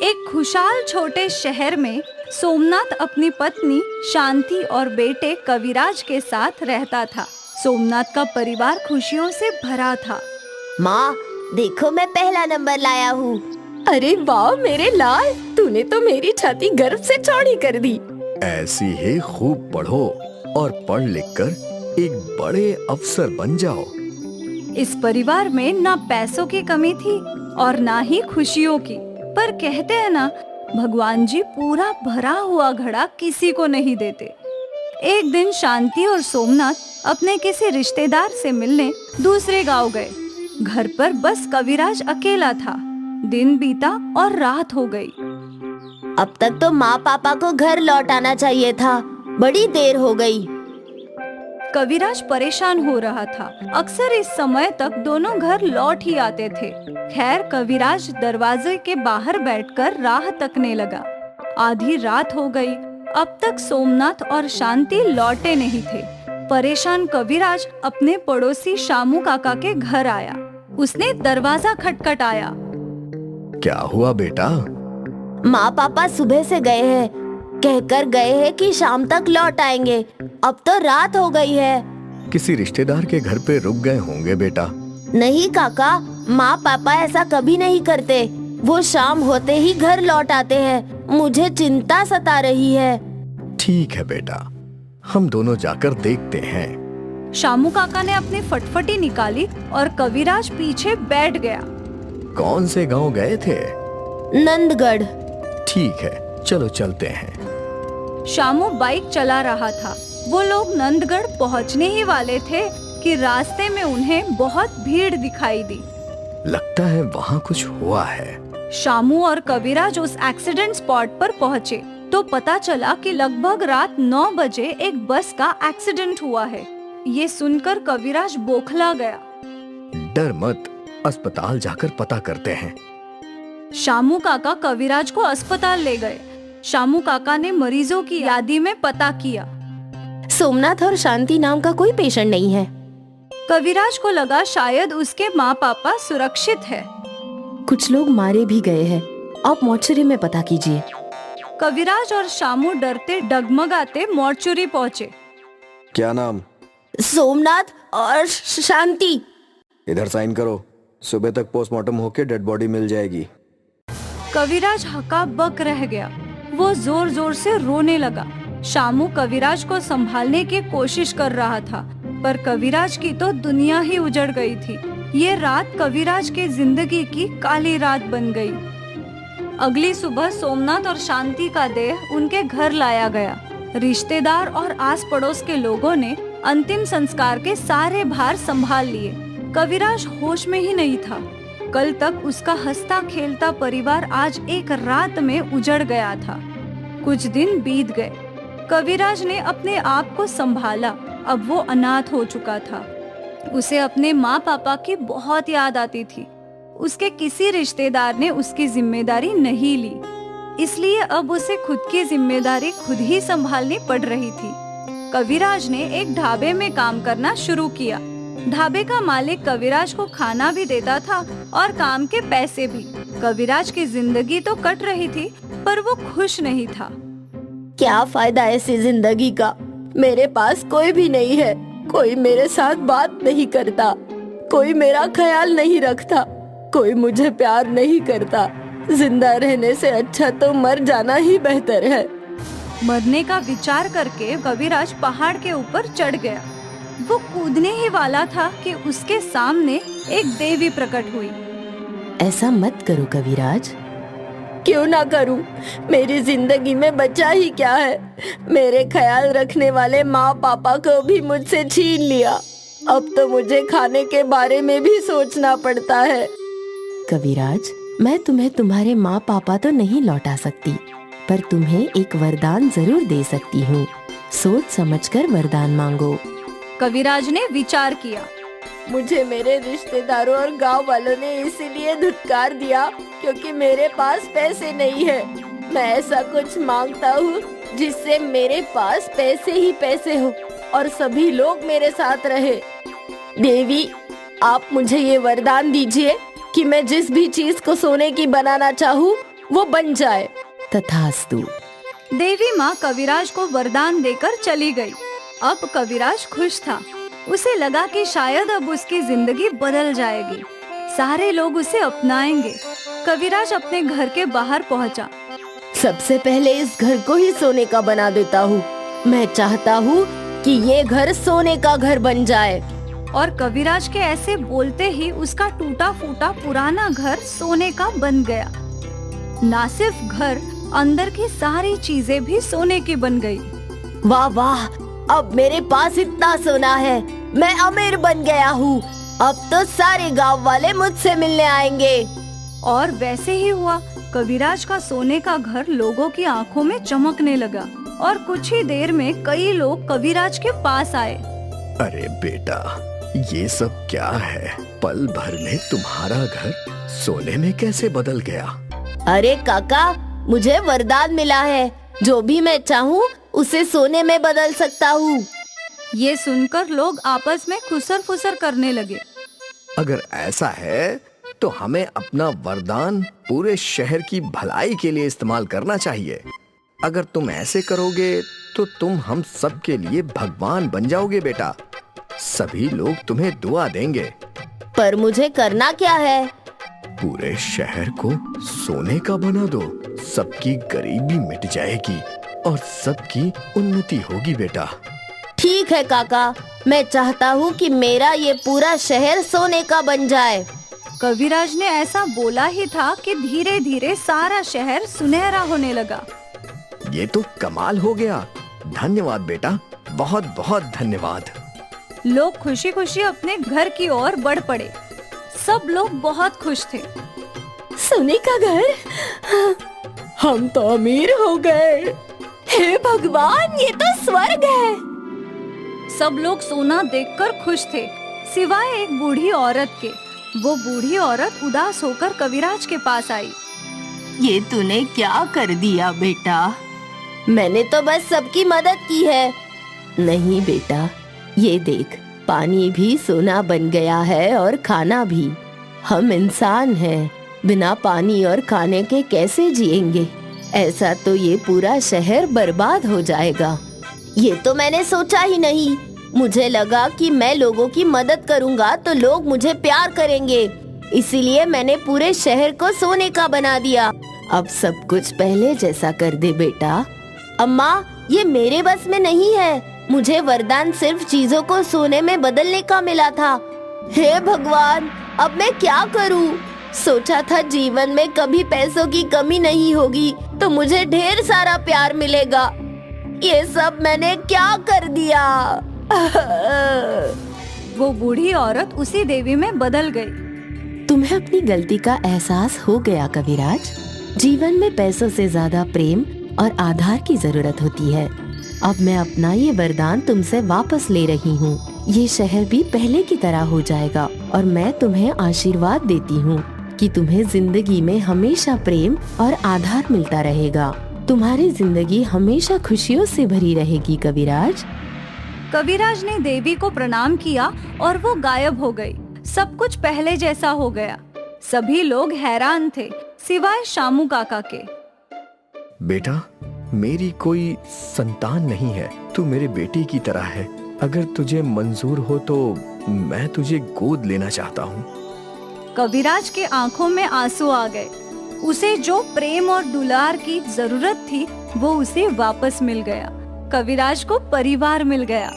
एक खुशहाल छोटे शहर में सोमनाथ अपनी पत्नी शांति और बेटे कविराज के साथ रहता था। सोमनाथ का परिवार खुशियों से भरा था। माँ, देखो मैं पहला नंबर लाया हूँ। अरे वाह मेरे लाल, तूने तो मेरी छाती गर्व से चौड़ी कर दी। ऐसी ही खूब पढ़ो और पढ़ लिख कर एक बड़े अफसर बन जाओ। इस परिवार में ना पैसों की कमी थी और ना ही खुशियों की, पर कहते हैं ना, भगवान जी पूरा भरा हुआ घड़ा किसी को नहीं देते। एक दिन शांति और सोमनाथ अपने किसी रिश्तेदार से मिलने दूसरे गांव गए। घर पर बस कविराज अकेला था। दिन बीता और रात हो गई। अब तक तो माँ पापा को घर लौट आना चाहिए था, बड़ी देर हो गई। कविराज परेशान हो रहा था। अक्सर इस समय तक दोनों घर लौट ही आते थे। खैर, कविराज दरवाजे के बाहर बैठकर राह तकने लगा। आधी रात हो गई। अब तक सोमनाथ और शांति लौटे नहीं थे। परेशान कविराज अपने पड़ोसी शामू काका के घर आया। उसने दरवाजा खटखटाया। क्या हुआ बेटा? माँ पापा सुबह से गए हैं, कहकर गए हैं कि शाम तक लौट आएंगे। अब तो रात हो गई है। किसी रिश्तेदार के घर पे रुक गए होंगे बेटा। नहीं काका, माँ पापा ऐसा कभी नहीं करते। वो शाम होते ही घर लौट आते हैं। मुझे चिंता सता रही है। ठीक है बेटा, हम दोनों जाकर देखते हैं। शामू काका ने अपनी फटफटी निकाली और कविराज पीछे बैठ गया। कौन से गांव गए थे? नंदगढ़। ठीक है, चलो चलते हैं। शामू बाइक चला रहा था। वो लोग नंदगढ़ पहुंचने ही वाले थे कि रास्ते में उन्हें बहुत भीड़ दिखाई दी। लगता है वहाँ कुछ हुआ है। शामू और कविराज उस एक्सीडेंट स्पॉट पर पहुँचे तो पता चला कि लगभग रात 9 बजे एक बस का एक्सीडेंट हुआ है। ये सुनकर कविराज बौखला गया। डर मत, अस्पताल जाकर पता करते हैं। शामू काका कविराज को अस्पताल ले गए। शामू काका ने मरीजों की यादी में पता किया। सोमनाथ और शांति नाम का कोई पेशेंट नहीं है। कविराज को लगा शायद उसके माँ पापा सुरक्षित है। कुछ लोग मारे भी गए हैं। आप मॉर्चरी में पता कीजिए। कविराज और शामू डरते डगमगाते मॉर्चरी पहुँचे। क्या नाम? सोमनाथ और शांति। इधर साइन करो। सुबह तक पोस्टमार्टम होके डेड बॉडी मिल जाएगी। कविराज हक्का-बक्का रह गया। वो जोर जोर से रोने लगा। शामू कविराज को संभालने की कोशिश कर रहा था, पर कविराज की तो दुनिया ही उजड़ गई थी। ये रात कविराज के जिंदगी की काली रात बन गई। अगली सुबह सोमनाथ और शांति का देह उनके घर लाया गया। रिश्तेदार और आस पड़ोस के लोगों ने अंतिम संस्कार के सारे भार संभाल लिए। कविराज होश में ही नहीं था। कल तक उसका हंसता खेलता परिवार आज एक रात में उजड़ गया था। कुछ दिन बीत गए। कविराज ने अपने आप को संभाला। अब वो अनाथ हो चुका था। उसे अपने माँ पापा की बहुत याद आती थी। उसके किसी रिश्तेदार ने उसकी जिम्मेदारी नहीं ली, इसलिए अब उसे खुद की जिम्मेदारी खुद ही संभालनी पड़ रही थी। कविराज ने एक ढाबे में काम करना शुरू किया। ढाबे का मालिक कविराज को खाना भी देता था और काम के पैसे भी। कविराज की जिंदगी तो कट रही थी, पर वो खुश नहीं था। क्या फायदा ऐसी जिंदगी का? मेरे पास कोई भी नहीं है। कोई मेरे साथ बात नहीं करता, कोई मेरा ख्याल नहीं रखता, कोई मुझे प्यार नहीं करता। जिंदा रहने से अच्छा तो मर जाना ही बेहतर है। मरने का विचार करके कविराज पहाड़ के ऊपर चढ़ गया। वो कूदने ही वाला था कि उसके सामने एक देवी प्रकट हुई। ऐसा मत करो कविराज। क्यों ना करूं? मेरी जिंदगी में बचा ही क्या है? मेरे ख्याल रखने वाले माँ पापा को भी मुझसे छीन लिया। अब तो मुझे खाने के बारे में भी सोचना पड़ता है। कविराज, मैं तुम्हें तुम्हारे माँ पापा तो नहीं लौटा सकती, पर तुम्हें एक वरदान जरूर दे सकती हूँ। सोच समझकर वरदान मांगो। कविराज ने विचार किया। मुझे मेरे रिश्तेदारों और गांव वालों ने इसीलिए धुतकार दिया क्योंकि मेरे पास पैसे नहीं है। मैं ऐसा कुछ मांगता हूँ जिससे मेरे पास पैसे ही पैसे हो और सभी लोग मेरे साथ रहे। देवी, आप मुझे ये वरदान दीजिए कि मैं जिस भी चीज को सोने की बनाना चाहूँ वो बन जाए। तथास्तु। देवी माँ कविराज को वरदान देकर चली गई। अब कविराज खुश था। उसे लगा कि शायद अब उसकी जिंदगी बदल जाएगी, सारे लोग उसे अपनाएंगे। कविराज अपने घर के बाहर पहुंचा। सबसे पहले इस घर को ही सोने का बना देता हूँ। मैं चाहता हूँ कि ये घर सोने का घर बन जाए। और कविराज के ऐसे बोलते ही उसका टूटा फूटा पुराना घर सोने का बन गया। ना सिर्फ घर, अंदर की सारी चीजें भी सोने की बन गई। वाह वाह, अब मेरे पास इतना सोना है, मैं अमीर बन गया हूँ। अब तो सारे गांव वाले मुझसे मिलने आएंगे। और वैसे ही हुआ। कविराज का सोने का घर लोगों की आंखों में चमकने लगा और कुछ ही देर में कई लोग कविराज के पास आए। अरे बेटा, ये सब क्या है? पल भर में तुम्हारा घर सोने में कैसे बदल गया? अरे काका, मुझे वरदान मिला है, जो भी मैं चाहूँ उसे सोने में बदल सकता हूँ। ये सुनकर लोग आपस में खुसर फुसर करने लगे। अगर ऐसा है तो हमें अपना वरदान पूरे शहर की भलाई के लिए इस्तेमाल करना चाहिए। अगर तुम ऐसे करोगे तो तुम हम सब के लिए भगवान बन जाओगे बेटा। सभी लोग तुम्हें दुआ देंगे। पर मुझे करना क्या है? पूरे शहर को सोने का बना दो। सबकी गरीबी मिट जाएगी और सबकी उन्नति होगी बेटा। ठीक है काका, मैं चाहता हूँ कि मेरा ये पूरा शहर सोने का बन जाए। कविराज ने ऐसा बोला ही था कि धीरे धीरे सारा शहर सुनहरा होने लगा। ये तो कमाल हो गया। धन्यवाद बेटा, बहुत बहुत धन्यवाद। लोग खुशी खुशी अपने घर की ओर बढ़ पड़े। सब लोग बहुत खुश थे। सोने का घर, हम तो अमीर हो गए। हे भगवान, ये तो स्वर्ग है। सब लोग सोना देखकर खुश थे, सिवाय एक बूढ़ी औरत के। वो बूढ़ी औरत उदास होकर कविराज के पास आई। ये तूने क्या कर दिया बेटा? मैंने तो बस सबकी मदद की है। नहीं बेटा, ये देख, पानी भी सोना बन गया है और खाना भी। हम इंसान हैं, बिना पानी और खाने के कैसे जिएंगे? ऐसा तो ये पूरा शहर बर्बाद हो जाएगा। ये तो मैंने सोचा ही नहीं। मुझे लगा कि मैं लोगों की मदद करूंगा तो लोग मुझे प्यार करेंगे, इसीलिए मैंने पूरे शहर को सोने का बना दिया। अब सब कुछ पहले जैसा कर दे बेटा। अम्मा, ये मेरे बस में नहीं है। मुझे वरदान सिर्फ चीजों को सोने में बदलने का मिला था। हे भगवान, अब मैं क्या करूं? सोचा था जीवन में कभी पैसों की कमी नहीं होगी, तो मुझे ढेर सारा प्यार मिलेगा। ये सब मैंने क्या कर दिया? वो बूढ़ी औरत उसी देवी में बदल गई। तुम्हें अपनी गलती का एहसास हो गया कविराज। जीवन में पैसों से ज्यादा प्रेम और आधार की जरूरत होती है। अब मैं अपना ये वरदान तुमसे वापस ले रही हूँ। ये शहर भी पहले की तरह हो जाएगा और मैं तुम्हें आशीर्वाद देती हूँ कि तुम्हें जिंदगी में हमेशा प्रेम और आधार मिलता रहेगा। तुम्हारी जिंदगी हमेशा खुशियों से भरी रहेगी कविराज। कविराज ने देवी को प्रणाम किया और वो गायब हो गई। सब कुछ पहले जैसा हो गया। सभी लोग हैरान थे, सिवाय शामू काका के। बेटा, मेरी कोई संतान नहीं है। तू मेरे बेटी की तरह है। अगर तुझे मंजूर हो तो मैं तुझे गोद लेना चाहता हूँ। कविराज के आंखों में आंसू आ गए। उसे जो प्रेम और दुलार की जरूरत थी वो उसे वापस मिल गया। कविराज को परिवार मिल गया।